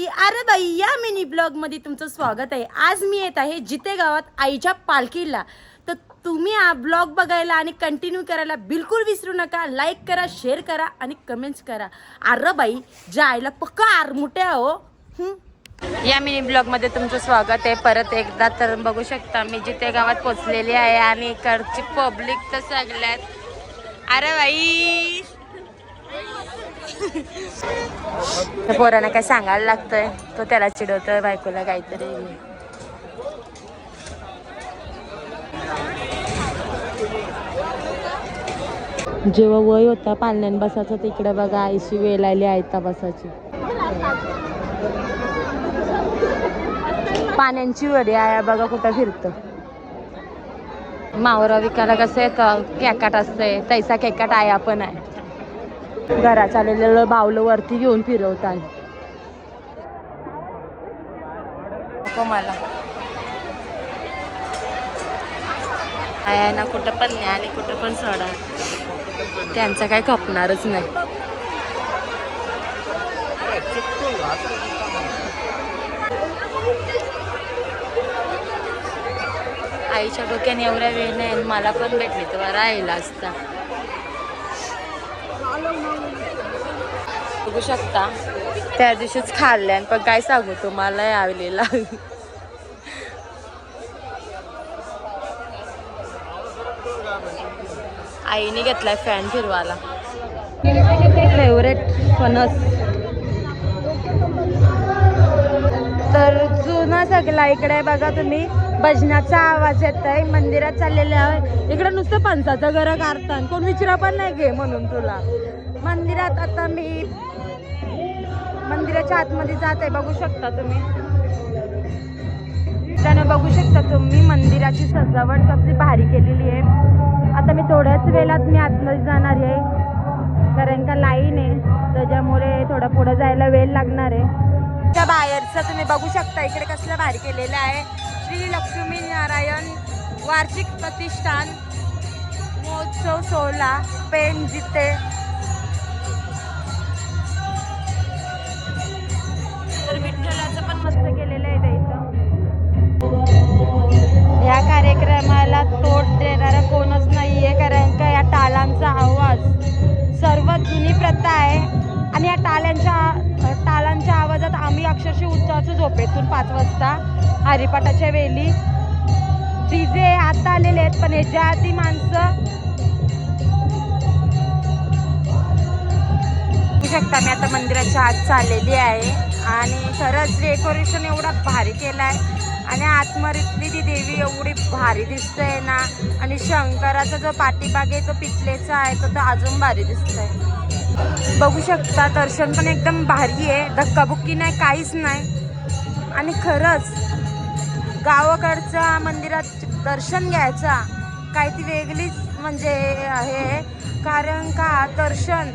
अरे बाई या मिनी ब्लॉग मध्ये तुमचं स्वागत आहे। आज मी येत आहे जिते गावात आईच्या पालखीला। तर तुम्ही हा ब्लॉग बघायला आणि कंटिन्यू करायला बिलकुल विसरू नका। लाईक करा, शेअर करा आणि कमेंट्स करा। अरे बाई ज्या आईला पक्का आरमुट्या हो। या मिनी ब्लॉग मध्ये तुमचं स्वागत आहे परत एकदा। तर बघू शकता मी जिते गावात पोहोचलेली आहे आणि इकडची पब्लिक तर सगळ्यात अरे बाई पोरांना काय सांगायला लागतंय, तो त्याला चिडवतोय बायकोला काहीतरी। जेव्हा वय होता पालण्यान बसायचं तिकडे बघा आईशी वेळ आली आयता बसायची। पाण्यांची वडी आहे बघा कुठं फिरतं। मावरा विकायला कसं येतं केकाट असतंय तैसा केकाट आया पण आहे। घरात आलेलं बावलं वरती घेऊन फिरवतात मला आया ना कुठं पण नाही आणि कुठं पण सोडा त्यांचं काही खपणारच नाही। आईच्या डोक्याने एवढ्या वेळ नाही मला पण भेटली तर राहिला असता। बघू शकता त्या दिवशीच खाल्ल्यान पण काय सांगू तुम्हाला यावेळेला आईने घेतलाय फॅन फिरवाला। फेवरेट फणस तर जुना सगळा इकडे बघा तुम्ही भजनाचा आवाज येत आहे। मंदिरात चाललेलं आहे इकडे नुसतं पंचाचं घर काढतात कोण विचारा पण नाही घे म्हणून तुला। मंदिरात आता मी मंदिराच्या आतमध्ये जात आहे बघू शकता तुम्ही। त्यानं बघू शकता तुम्ही मंदिराची सजावट कसली भारी केलेली आहे। आता मी थोड्याच वेळात मी आतमध्ये जाणार आहे कारण का लाईन आहे त्याच्यामुळे थोडं पुढे जायला वेळ लागणार आहे। त्या बाहेरचं तुम्ही बघू शकता इकडे कसलं भारी केलेलं आहे। श्री लक्ष्मी नारायण वार्षिक प्रतिष्ठान महोत्सव 16 पेन जिते। तर विठ्ठलाचं पण मस्त केलेलं आहे इथं। या कार्यक्रमाला तोड देणारा कोणच नाहीये कारण का या टाळांचा आवाज सर्वात जुनी प्रथा आहे आणि या टाळांच्या आवाजात आम्ही अक्षरशः उठायचो झोपेतून 5 वाजता हरिपाठाच्या वेळी। डीजे आता आलेले आहेत पण ह्याच्या आधी माणसं बघू शकता। मी आता मंदिराच्या आत चाललेली आहे आणि खरंच डेकोरेशन एवढा भारी केला आहे आणि आतमधली ती देवी एवढी भारी दिसतंय ना आणि शंकराचा जो पाठीमाग आहे तो पितलेचा आहे तो अजून भारी दिसतंय। बघू शकता दर्शन पण एकदम भारी आहे धक्काबुक्की नाही काहीच नाही आणि खरंच गावाकडच्या मंदिरात दर्शन घ्यायचा काय ती वेगळीच म्हणजे आहे कारण का दर्शन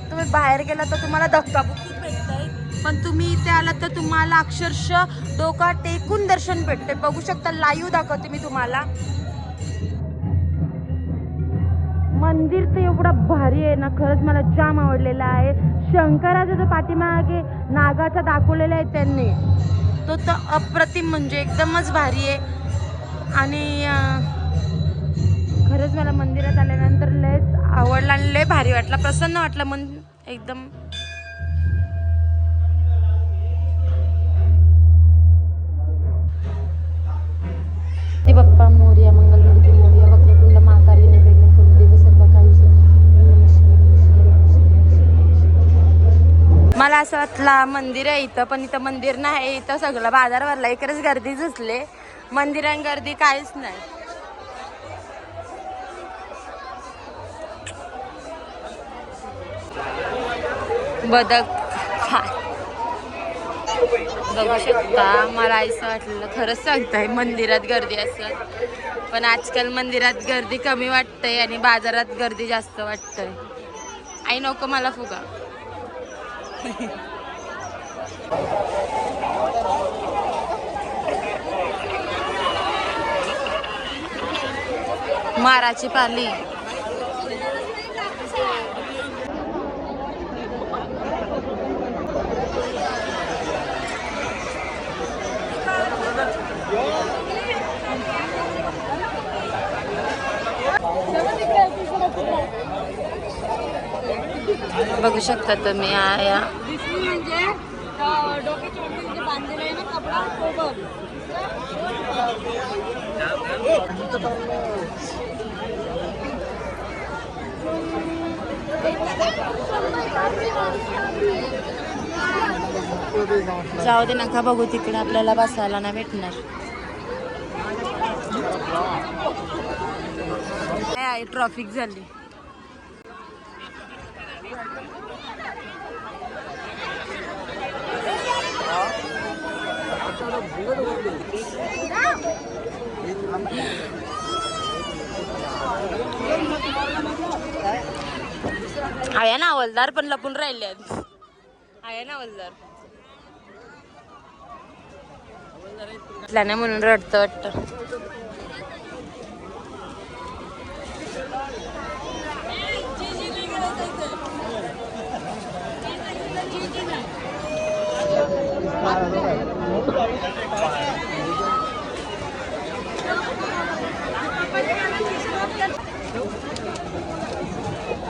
तुम्ही बाहेर गेला तर तुम्हाला धक्काबुक्की भेटतंय पण तुम्ही इथे आलात तर तुम्हाला अक्षरशः डोका टेकून दर्शन भेटते। बघू शकता लाईव्ह दाखवते मी तुम्हाला। मंदिर तर एवढा भारी आहे ना खरंच मला जाम आवडलेला आहे। शंकराचा जो पाठीमागे नागाचा दाखवलेला आहे त्यांनी तो तर अप्रतिम म्हणजे एकदमच भारी आहे आणि खरंच मला मंदिरात आल्यानंतर लयच आवडला आणि लय भारी वाटला प्रसन्न वाटलं मन एकदम। बाप्पा मोरया मंगलमूर्ती मोरया वक्रतुंड महाकाली नैवेद्य कुलदेवी सर्व काही। मला असं वाटलं मंदिर आहे इथं पण इथं मंदिर नाही इथं सगळं बाजार भरला इकडेच गर्दी दिसले मंदिरात गर्दी काहीच नाही। बदक बघू शकता मला असं वाटलं खरंच सांगताय मंदिरात गर्दी असत पण आजकाल मंदिरात गर्दी कमी वाटतंय आणि बाजारात गर्दी जास्त वाटतंय। आई नको मला फुगा माराची पाली बघू शकता तुम्ही आया म्हणजे डोक्याच्या वरती बांधलेलं आहे ना कपडा तो बघ. जाऊ दे नका बघू तिकडे आपल्याला बसायला नाही भेटणार. ट्रॉफिक झाली. आया ना हवलदार पण लपून राहिले. आया ना हवलदार नाही म्हणून रडतं वाटतं.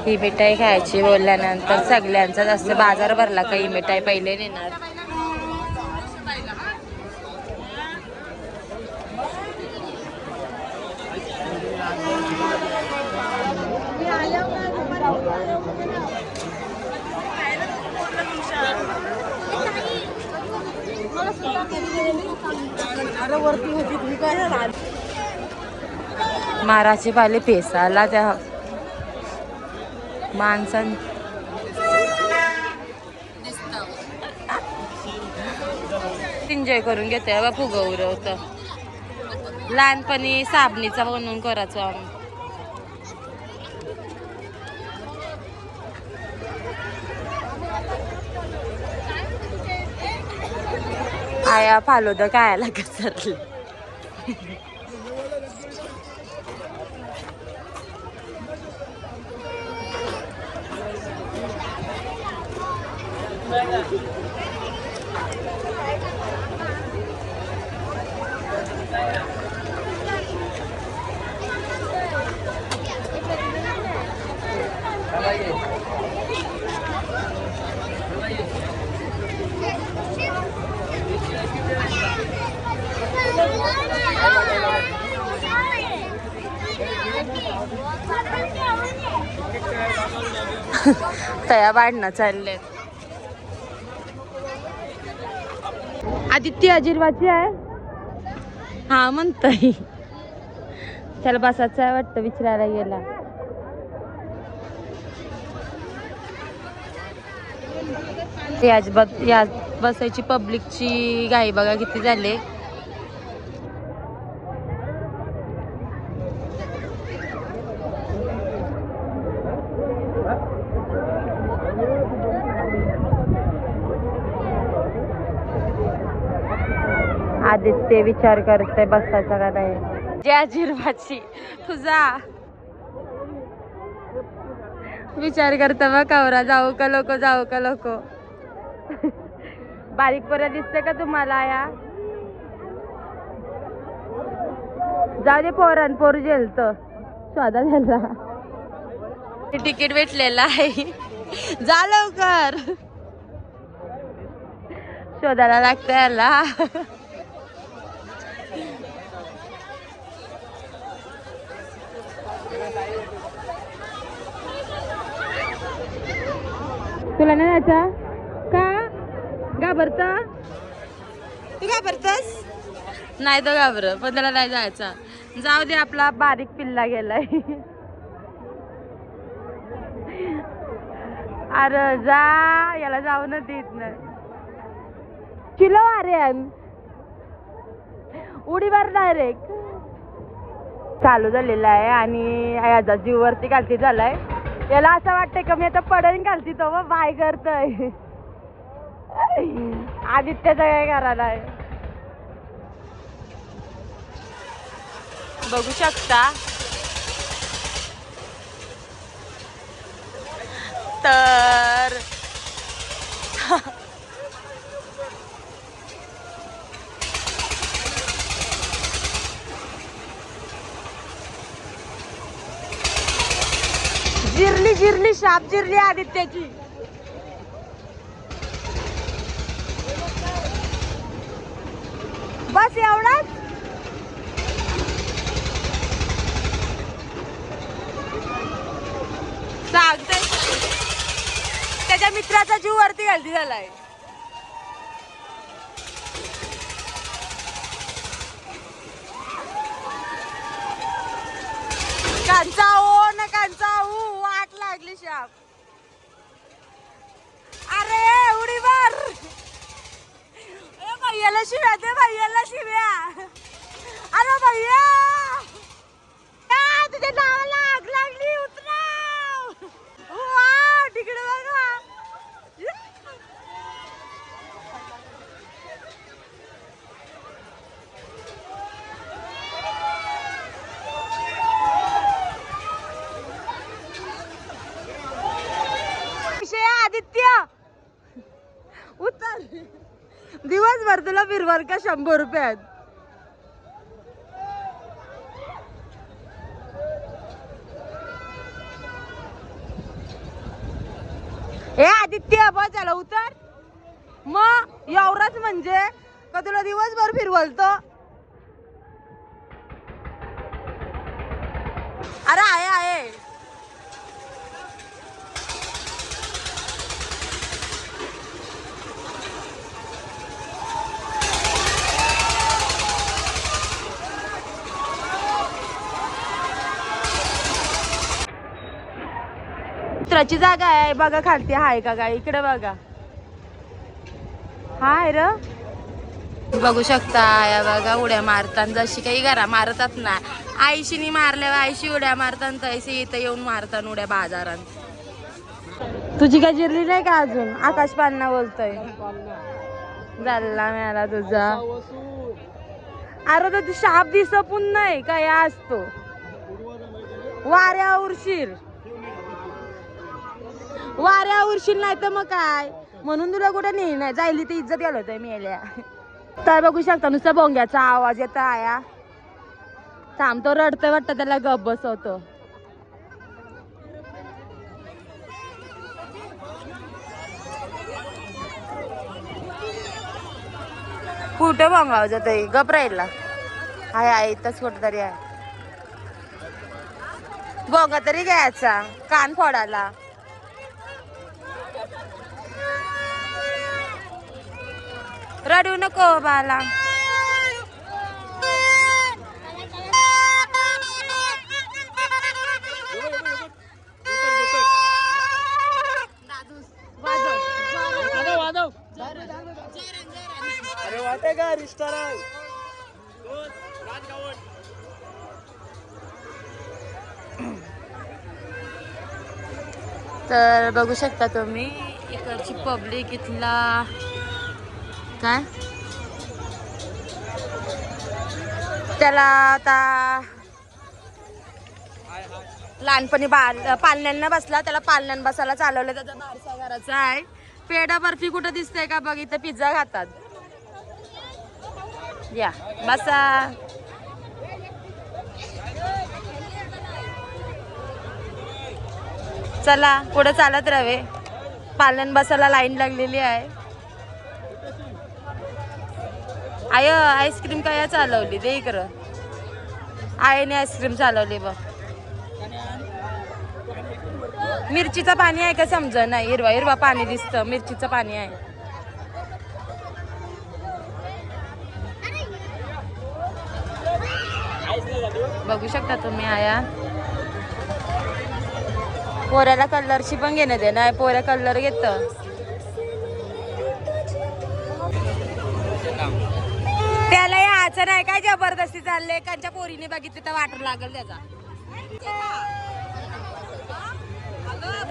ही मिठाई खायची बोलल्यानंतर सगळ्यांचा जास्त बाजार भरला का ही मिठाई पहिले नेणार. माराची पाले पेसाला त्या माणसां एन्जॉय करून घेते बापू गौरव. तर लहानपणी साबणीचा बनवून करायचो आम्ही. आया फालोदा खायला घसरली. तया वाढणं चालले. आदित्य अजिरवाची आहे हा म्हणतोय. त्याला बसायचं आहे वाटतं विचारायला गेला. या बसायची पब्लिकची घाई बघा किती झाले. आदित्य विचार करते बसायचा का नाही. जय जिरवाची तुझा विचार करता मग कवरा जाऊ का लोक जाऊ का लोक. बारीक पोरं दिसते का तुम्हाला या. जाऊ दे पोरण पोर जेलत स्वादा झाला. तिकीट भेटलेलं आहे जा लवकर शोधायला लागतं याला. तुला नाही जायचा का घाबरता तू घाबरतस नाही तो घाबर पण त्याला नाही जायचा. जाऊ दे आपला बारीक पिल्ला गेलाय. अरे जा याला जाऊन देत नाही. चिलो आर्यन उडी मार डायरेक्ट चालू झालेला आहे आणि याचा जीव वरती घालती झालाय. याला असं वाटतंय का मी आता पडेन घालती तो मग बाय करतोय. आदित्यचा काय करायला आहे बघू शकता. तर जिरली जिरली शाप जिरली आदित्याची. बस एवढाच. सांगते त्याच्या मित्राचा जीव वरती घालती झालाय. कांचा ओ ना कांचा वाट लागली शाप. अरे उडी मार. भैयाला शिव्या दे, भैयाला शिव्या. अरे भैया तुझ्या नावाला आग लागली. उतराव. वा तिकडे बघा. आदित्य उतर. दिवसभर तुला फिरवर का 100 रुपयात. ए आदित्य बस झालं उतर. मग एवढंच म्हणजे का तुला दिवसभर फिरवलतो. अरे आहे. मित्राची जागा आहे बघा. खालती हाय का काय. इकडे बघा. हाय र. बघू शकता या बघा उड्या मारतात जशी काही घरा मारतात ना. आईशीनी मारल्यावर आईशी उड्या मारतात तैसे इथं येऊन मारतात उड्या बाजारात. तुझी काय जिरली नाही का अजून. आकाश पालना बोलतोय. झाला मिळाला तुझा. अरे तो शाप दिसपून नाही काय असतो. वाऱ्या उरशील नाही तर मग काय. म्हणून तुला कुठे नाही नाही जायली ती इज्जत घालत आहे मेल्या. तर बघू शकता नुसता भोंग्याचा आवाज येतो. आया थांबतो रडतोय वाटतं त्याला गप बसवतो. कुठे भोंगा जातोय. गप राहिला. हाय इथंच कुठं तरी आहे. भोंगा तरी घ्यायचा कान फोडायला. रडू नको बाला. तर बघू शकता तुम्ही इकडची पब्लिक. इथला काय त्याला आता लहानपणी पालण्यांना बसला. त्याला पालण्यान बसायला चालवलं. त्याचा बारसा घराचा आहे. पेढा बर्फी कुठं दिसतंय का बघ. इथं पिझ्झा खातात. या बसा. चला पुढे चालत राहावे. पालन बसायला लाईन लागलेली आहे. आय आईस्क्रीम काय चालवली दे इकडं. आईने आईस्क्रीम चालवली बघ. मिरचीचं पाणी आहे का समज नाही. हिरवा हिरवा पाणी दिसतं. मिरचीचं पाणी आहे. बघू शकता तुम्ही. आया पोऱ्याला कलरची पण घेणं दे ना. पोऱ्या कलर घेत. त्याला याचं नाही काय जबरदस्ती चालले. एकाच्या पोरीने बघितलं तर वाटर लागल त्याचा.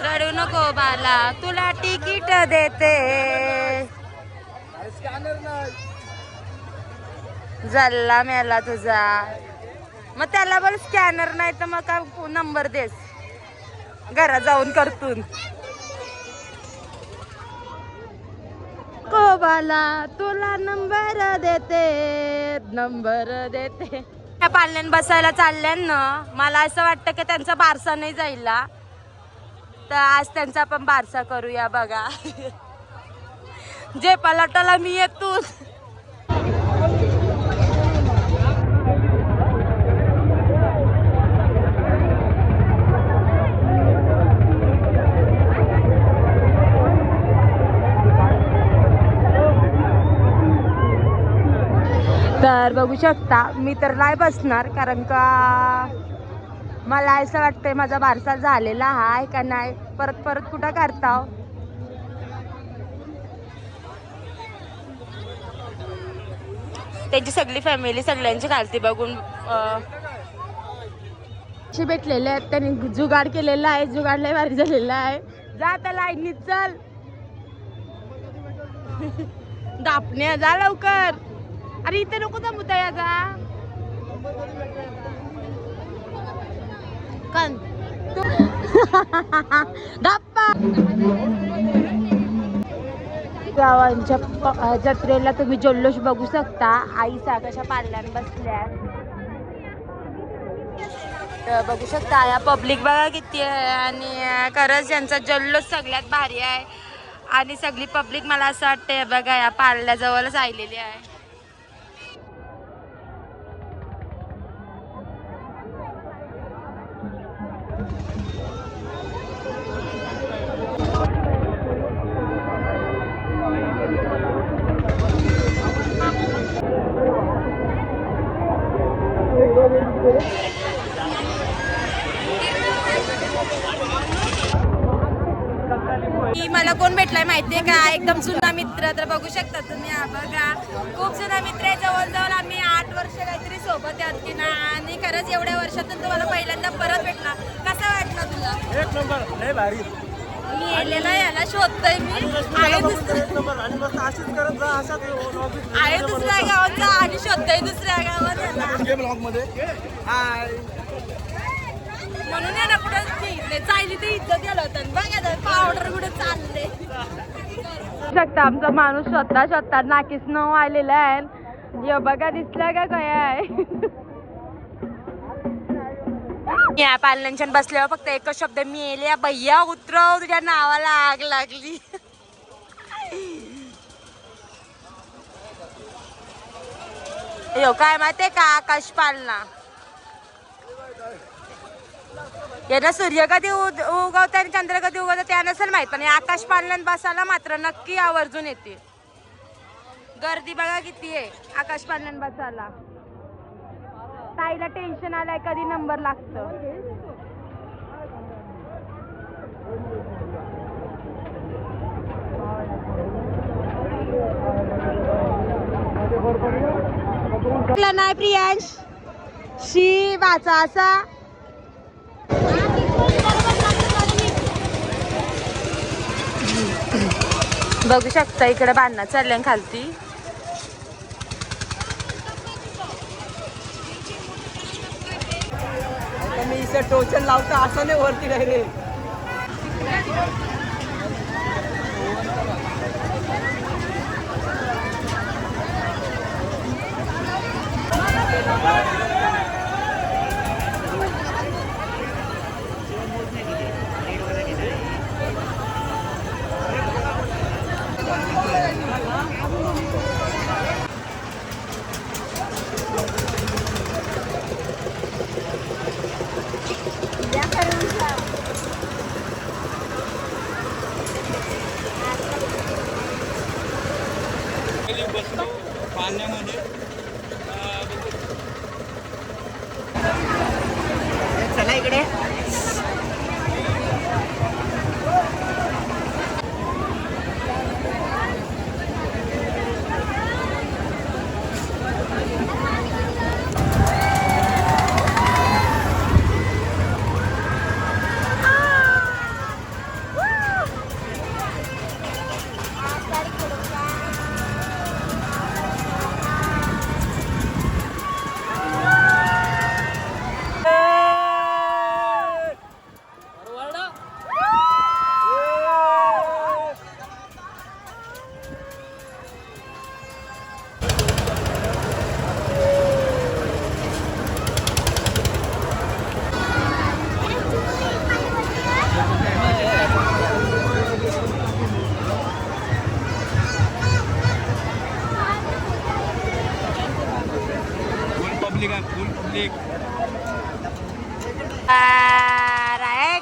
रडू नको बाला तुला तिकीट देते. जल्ला मेला तुझा. मग त्याला बोल स्कॅनर नाही तर मग का नंबर देस घरात जाऊन करतून. को बाला तुला नंबर देते. त्या पाल्यान बसायला चालल्यान मला असं वाटतं की त्यांचा बारसा नाही जायला. तर आज त्यांचा पण बारसा करूया बघा. जे पलटाला मी येतो. तर बघू शकता मी तर नाही बसणार, कारण का मला असं वाटतंय माझा बारसा झालेला आहे का नाही, परत परत कुठं करताव. त्यांची सगळी फॅमिली सगळ्यांची खालती बघून भेटलेले आहेत. त्यांनी जुगाड केलेला आहे, जुगाड लय भारी झालेला आहे. जा आता लाईनीत चल. दापण्या जा लवकर. अरे इथे नको थांबू तया, जा कन गप्पा. गावांच्या जत्रेला तुम्ही जल्लोष बघू शकता. आई कशा पाल्यान बसल्या बघू शकता. या पब्लिक बघा किती आहे, आणि खरंच यांचा जल्लोष सगळ्यात भारी आहे. आणि सगळी पब्लिक मला असं वाटतंय बघा या पाल्याजवळच आलेली आहे. मला कोण भेटलाय माहितीये का, एकदम जुना मित्र. तर बघू शकता तुम्ही, हा बघा खूप जुना मित्र आहे. जवळजवळ आम्ही 8 वर्ष काहीतरी सोबत आहोत की ना. आणि खरंच एवढ्या वर्षातून तुम्हाला पहिल्यांदा परत भेटला. कसा वाटला तुला? एक नंबर, लय भारी. मी येलेला याला शोधतोय मी. आहे दुसऱ्या गावाचा आणि शोधतोय दुसऱ्या गावात. म्हणून आहे ना कुठं चालली ते इज्जत गेलं होतं. बघा पावडर कुठे चालले शकता. आमचा माणूस स्वतः नाकीस न आलेला आहे. यो बघा दिसला का काय आहे. या पालनांच्या बसल्यावर फक्त एकच शब्द, मी येले भैया उतरव, तुझ्या नावाला आग लागली. यो काय माहितीये का, आकाश पालना यांना सूर्य कधी उगवता आणि चंद्र कधी उगवता त्या नसेल माहित, पण आकाश पालनात बसायला मात्र नक्की आवर्जून येते. गर्दी बघा किती आहे आकाश पालनात बसायला. ताईला टेन्शन आलंय कधी नंबर लागतो. नाही प्रियांश शी वाचा असा. बघू शकता इकडे बांधणं चालल्या खालती. मी इथे टोचन लावतो असं नाही वरती डायरेक्ट. बसलो पाण्यामध्ये. चला इकडे.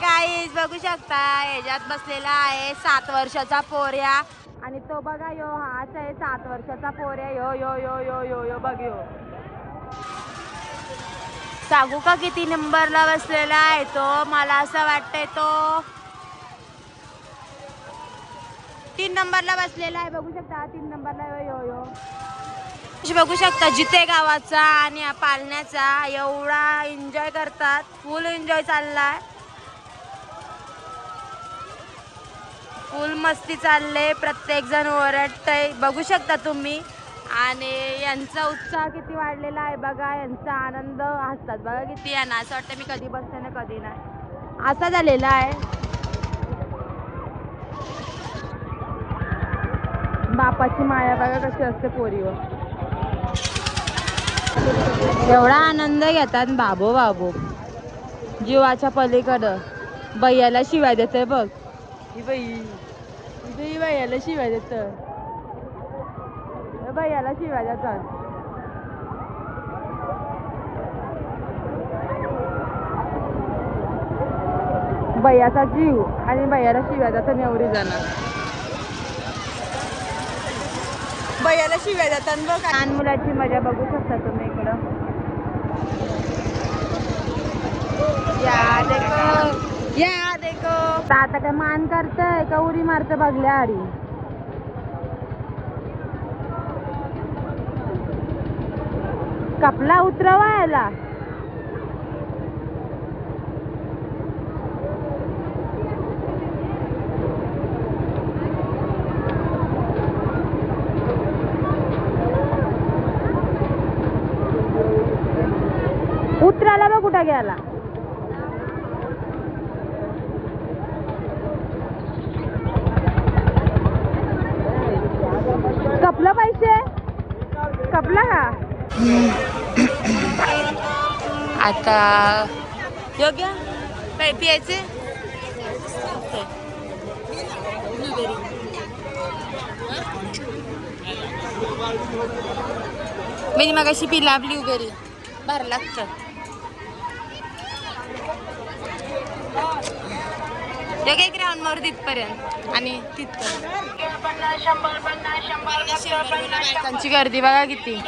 गाईज बघू शकता ह्याच्यात बसलेला आहे 7 वर्षाचा पोऱ्या. आणि तो बघा यो हाच आहे 7 वर्षाचा पोर आहे. यो यो यो यो यो यो बघ यो. सांगू का किती नंबरला बसलेला आहे तो? मला असं वाटतंय तो 3 नंबरला बसलेला आहे. बघू शकता 3 नंबरला. यो यो बघू शकता जिथे गावाचा आणि पालण्याचा एवढा एन्जॉय करतात. फुल एन्जॉय चाललाय. फुल मस्ती चालले. प्रत्येक जण ओरडतंय बघू शकता तुम्ही. आणि यांचा उत्साह किती वाढलेला आहे बघा. यांचा आनंद असतात बघा किती. यांना असं वाटतं मी कधी बसते ना कधी नाही. असा झालेला आहे. बापाची माया बघा कशी असते पोरीवर. एवढा आनंद घेतात बाबो बाबो. जीवाच्या पलीकडं. बैयाला शिवाय देते बघ. ही बैयाला शिवाय देत. बैयाला शिवाय देतात. बैयाचा जीव आणि बैयाला शिवाय देतात. एवढी जण बैयाला शिवाय देतात बघ. लहान मुलाची मजा बघू शकता तुम्ही इकडं. या देखो आता काय मान करतय का उडी मारत बघल्या आडी. कपला उतरवायला उतराला बघ कुठं गेला. कपला पैसे कपला का आता योग्य काय पियायचे. मी मग अशी पिला ब्ल्यूबेरी भारी लागतं. योग्य ग्राउंड वर तिथपर्यंत आणि तिथपर्यंत बायकांची गर्दी बघा किती.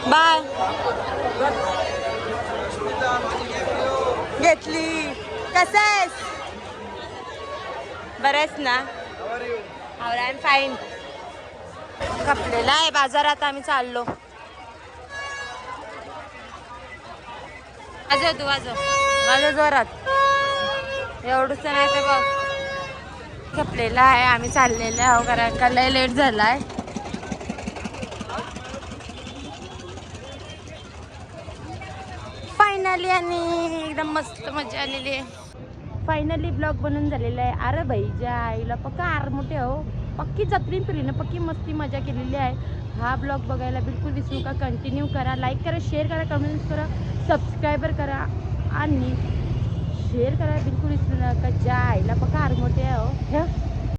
बाय घेतली. कसं आहेस? बरं आहेस ना? I am fine. खपलेला आहे बाजारात. आम्ही चाललो. वाजव तू वाजव जोरात. एवढंच नाही तर बघ खपलेला आहे. आम्ही चाललेले आहो कारण का लय लेट झालाय. फायनली आणि एकदम मस्त मजा आलेली आहे. फायनली ब्लॉग बनवून झालेला आहे. अरे बाई ज्या आईला पक्का आरमोठे हो. पक्की जत्रीन फिरीनं पक्की मस्ती मजा केलेली आहे. हा ब्लॉग बघायला बिलकुल विसरू नका. कंटिन्यू करा. लाईक करा, शेअर करा, कमेंट्स करा, सबस्क्राईबर करा आणि शेअर करा बिलकुल विसरू नका. ज्या आईला पक्का आरमोठे हो.